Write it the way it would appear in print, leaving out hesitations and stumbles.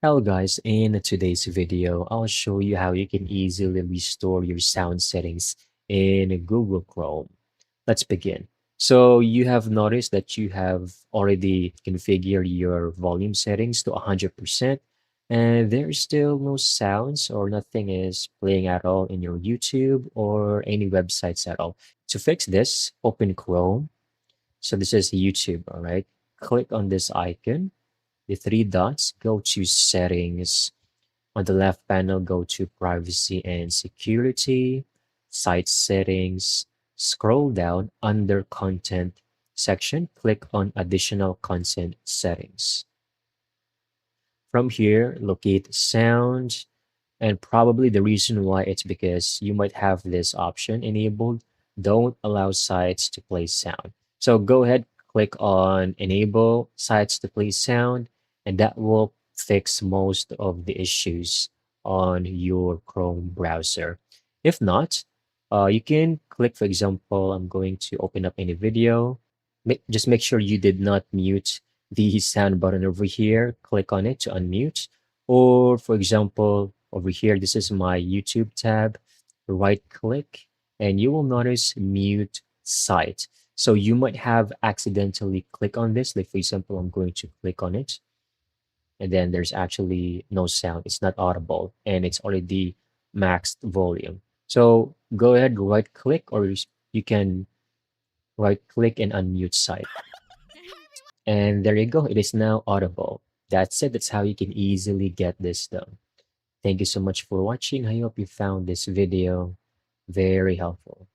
Hello guys, in today's video, I'll show you how you can easily restore your sound settings in Google Chrome. Let's begin. So you have noticed that you have already configured your volume settings to 100% and there's still no sounds or nothing is playing at all in your YouTube or any websites at all. To fix this, open Chrome. So this is YouTube, all right? Click on this icon, the three dots, go to settings. On the left panel, go to privacy and security, site settings, scroll down under content section, click on additional content settings. From here, locate sound, and probably the reason why it's because you might have this option enabled, don't allow sites to play sound. So go ahead, click on enable sites to play sound, and that will fix most of the issues on your Chrome browser. If not, you can click, for example, I'm going to open up any video. Just make sure you did not mute the sound button over here. Click on it to unmute. Or for example, over here, this is my YouTube tab. Right click and you will notice mute site. So you might have accidentally click on this. Like for example, I'm going to click on it and then there's actually no sound. It's not audible and it's already maxed volume. So go ahead, right click or you can right click and unmute site. And there you go. It is now audible. That's it. That's how you can easily get this done. Thank you so much for watching. I hope you found this video very helpful.